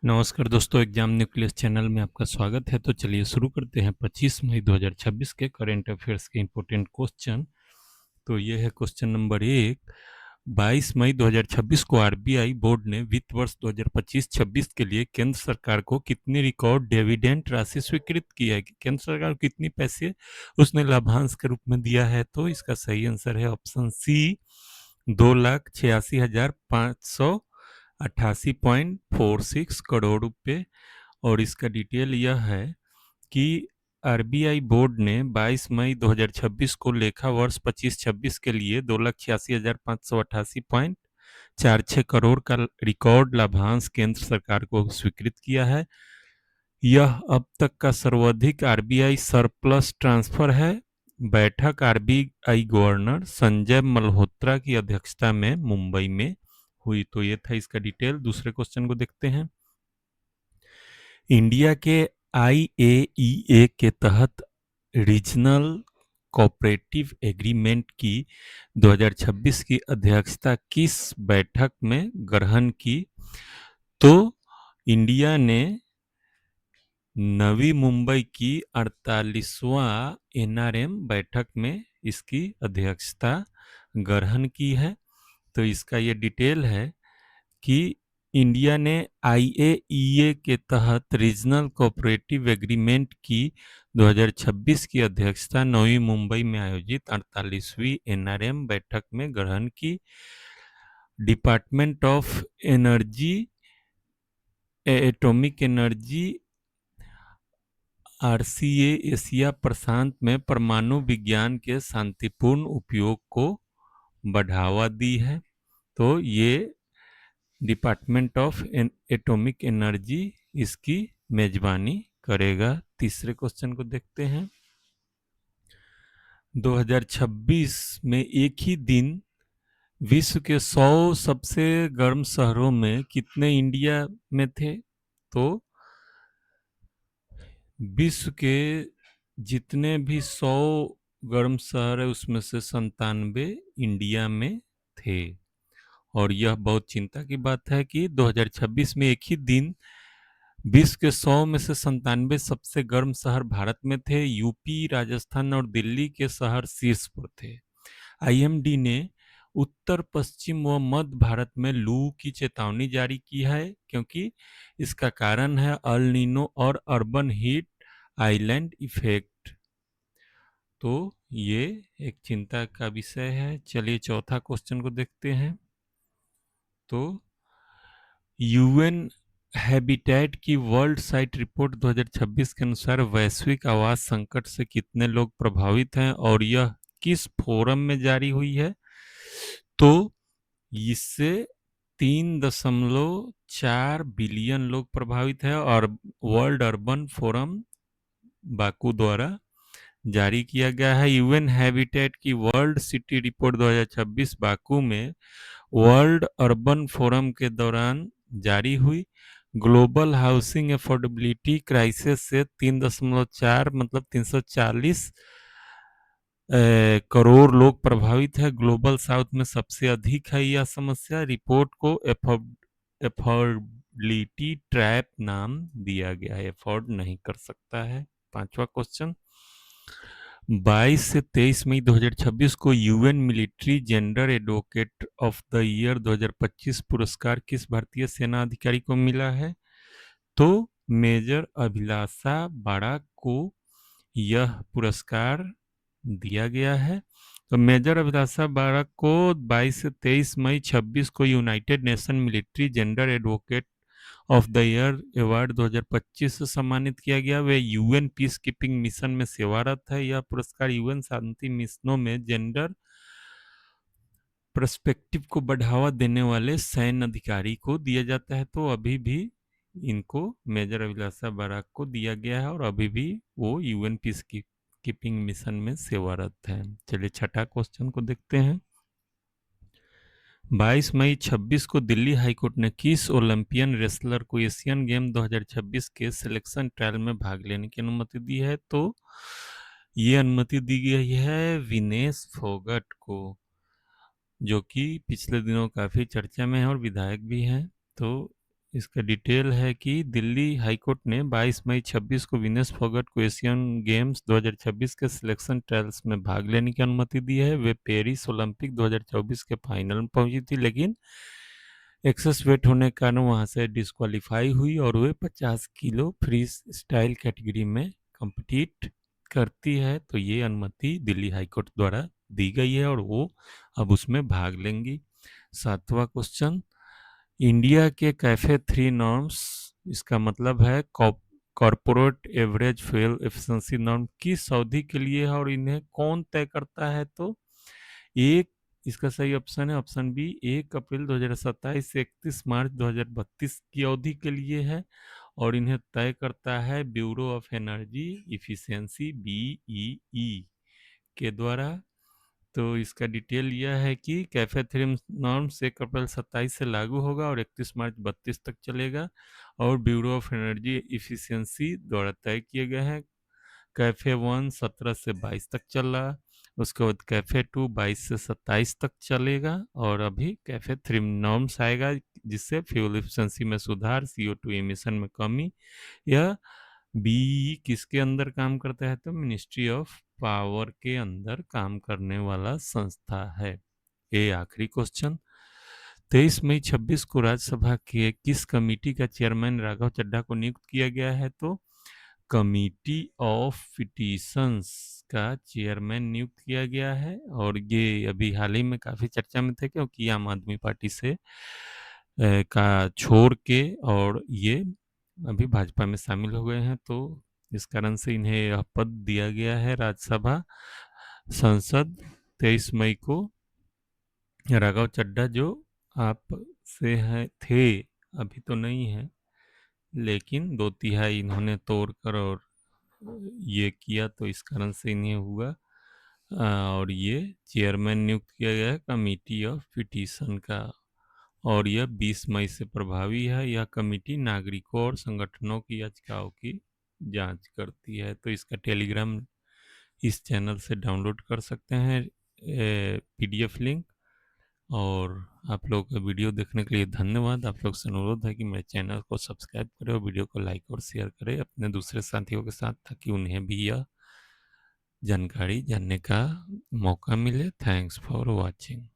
नमस्कार दोस्तों, exam nucleus channel में आपका स्वागत है। तो चलिए शुरू करते हैं 25 मई 2026 के करंट अफेयर्स के इम्पोर्टेंट क्वेश्चन। तो ये है क्वेश्चन नंबर 1। 22 मई 2026 को आरबीआई बोर्ड ने वित्त वर्ष 2025-26 के लिए केंद्र सरकार को कितनी रिकॉर्ड डिविडेंड राशि स्वीकृत की है कि केंद्र सरकार को कितनी पैसे उसने लाभांश के रूप में दिया है। तो इसका सही आंसर है ऑप्शन सी, 2,86,588.46 करोड़ रुपए। और इसका डिटेल यह है कि आरबीआई बोर्ड ने 22 मई 2026 को लेखा वर्ष 25-26 के लिए 2,86,588.46 करोड़ का रिकॉर्ड लाभांश केंद्र सरकार को स्वीकृत किया है। यह अब तक का सर्वाधिक आरबीआई सरप्लस ट्रांसफर है। बैठक आरबीआई गवर्नर संजय मल्होत्रा की अध्यक्षता में मुंबई में हुई। तो ये था इसका डिटेल। दूसरे क्वेश्चन को देखते हैं। इंडिया के आईएईए के तहत रीजनल कोऑपरेटिव एग्रीमेंट की 2026 की अध्यक्षता किस बैठक में ग्रहण की? तो इंडिया ने नवी मुंबई की 48वां एनआरएम बैठक में इसकी अध्यक्षता ग्रहण की है। तो इसका ये डिटेल है कि इंडिया ने आईएईए के तहत रीजनल कोऑपरेटिव एग्रीमेंट की 2026 की अध्यक्षता नवी मुंबई में आयोजित 48वीं एनआरएम बैठक में ग्रहण की। Department of energy, atomic energy, RCA Asia प्रशांत में परमाणु विज्ञान के शांतिपूर्ण उपयोग को बढ़ावा दी है। तो ये डिपार्टमेंट ऑफ एटॉमिक एनर्जी इसकी मेजबानी करेगा। तीसरे क्वेश्चन को देखते हैं। 2026 में एक ही दिन विश्व के 100 सबसे गर्म शहरों में कितने इंडिया में थे? तो विश्व के जितने भी 100 गर्म शहर है उसमें से 97 इंडिया में थे। और यह बहुत चिंता की बात है कि 2026 में एक ही दिन विश्व के 100 में से 97 सबसे गर्म शहर भारत में थे। यूपी, राजस्थान और दिल्ली के शहर शीर्ष पर थे। आईएमडी ने उत्तर पश्चिम व मध्य भारत में लू की चेतावनी जारी की है, क्योंकि इसका कारण है अल नीनो और अर्बन हीट आइलैंड इफेक्ट। तो ये एक चिंता का विषय है। चलिए चौथा क्वेश्चन को देखते हैं। तो यूएन हैबिटेट की वर्ल्ड साइट रिपोर्ट 2026 के अनुसार वैश्विक आवास संकट से कितने लोग प्रभावित हैं और यह किस फोरम में जारी हुई है? तो इससे 3.4 बिलियन लोग प्रभावित हैं और वर्ल्ड अर्बन फोरम बाकू द्वारा जारी किया गया है। यूएन हैबिटेट की वर्ल्ड सिटी रिपोर्ट 2026 बाकू में वर्ल्ड अर्बन फोरम के दौरान जारी हुई। ग्लोबल हाउसिंग अफोर्डेबिलिटी क्राइसिस से 3.4 मतलब 340 करोड़ लोग प्रभावित है। ग्लोबल साउथ में सबसे अधिक है यह समस्या। रिपोर्ट को अफोर्डेबिलिटी ट्रैप नाम दिया गया है, अफोर्ड नहीं कर सकता है। पांचवा क्वेश्चन। 22 से 23 मई 2026 को UN military gender advocate of the year 2025 पुरस्कार किस भारतीय सेना अधिकारी को मिला है? तो मेजर अभिलाषा बाड़ा को यह पुरस्कार दिया गया है। तो मेजर अभिलाषा बाड़ा को 22 से 23 मई 26 को United nation military gender advocate of the year award 2025 से सम्मानित किया गया। वे यूएन पीस कीपिंग मिशन में सेवारत है। यह पुरस्कार यूएन शांति मिशनों में जेंडर पर्सपेक्टिव को बढ़ावा देने वाले सैन्य अधिकारी को दिया जाता है। तो अभी भी इनको मेजर अभिलाषा बाराक को दिया गया है और अभी भी वो यूएन पीस कीपिंग मिशन में सेवारत है। चलिए छठा क्वेश्चन को देखते हैं। 22 मई 26 को दिल्ली हाईकोर्ट ने किस ओलंपियन रेसलर को एशियन गेम 2026 के सिलेक्शन ट्रायल में भाग लेने की अनुमति दी है? तो ये अनुमति दी गई है विनेश फोगट को, जो कि पिछले दिनों काफी चर्चा में है और विधायक भी हैं। तो इसका डिटेल है कि दिल्ली हाईकोर्ट ने 22 मई 26 को विनेश फोगट को एशियन गेम्स 2026 के सिलेक्शन ट्रायल्स में भाग लेने की अनुमति दी है। वे पेरिस ओलंपिक 2024 के फाइनल में पहुंची थी, लेकिन एक्सेस वेट होने के कारण वहां से डिस्क्वालीफाई हुई और वे 50 किलो फ्री स्टाइल कैटेगरी में कम्पिटिट करती है। तो ये अनुमति दिल्ली हाईकोर्ट द्वारा दी गई है और वो अब उसमें भाग लेंगी। 7वां क्वेश्चन, इंडिया के कैफे 3 नॉर्म्स, इसका मतलब है corporate average fuel efficiency norm, किस अवधि के लिए है और इन्हें कौन तय करता है? तो एक, इसका सही ऑप्शन है ऑप्शन बी, 1 अप्रैल 2027 से 31 मार्च 2032 की अवधि के लिए है और इन्हें तय करता है bureau of energy efficiency BEE के द्वारा। तो इसका डिटेल यह है कि कैफे थ्रीम नॉर्म्स 1 अप्रैल 27 से लागू होगा और 31 मार्च 32 तक चलेगा और ब्यूरो ऑफ एनर्जी इफिशियंसी द्वारा तय किए गए हैं। कैफे 1 17 से 22 तक चल रहा, उसके बाद कैफे 2 22 से 27 तक चलेगा और अभी कैफे 3 नॉर्म्स आएगा जिससे फ्यूल एफिशिएंसी में सुधार, CO2 एमिशन में कमी। यह बी किसके अंदर काम करता है? तो मिनिस्ट्री ऑफ पावर के अंदर काम करने वाला संस्था है। ये आखिरी क्वेश्चन, 23 मई 26 को राज्यसभा के किस कमेटी का चेयरमैन राघव चड्ढा को नियुक्त किया गया है? तो कमिटी ऑफ पिटीशंस का चेयरमैन नियुक्त किया गया है और ये अभी हाल ही में काफ़ी चर्चा में थे क्योंकि आम आदमी पार्टी से का छोड़ के और ये अभी भाजपा में शामिल हो गए हैं, तो इस कारण से इन्हें यह पद दिया गया है राज्यसभा संसद 23 मई को। राघव चड्ढा जो आप से हैं थे, अभी तो नहीं है, लेकिन 2/3 इन्होंने तोड़कर और ये किया तो इस कारण से इन्हें हुआ और ये चेयरमैन नियुक्त किया गया है कमेटी ऑफ पिटीशन का और यह 20 मई से प्रभावी है। यह कमेटी नागरिकों और संगठनों की याचिकाओं की जांच करती है। तो इसका टेलीग्राम इस चैनल से डाउनलोड कर सकते हैं PDF लिंक। और आप लोग का वीडियो देखने के लिए धन्यवाद। आप लोग से अनुरोध है कि मेरे चैनल को सब्सक्राइब करें और वीडियो को लाइक और शेयर करें अपने दूसरे साथियों के साथ ताकि उन्हें भी यह जानकारी जानने का मौका मिले। Thanks for watching.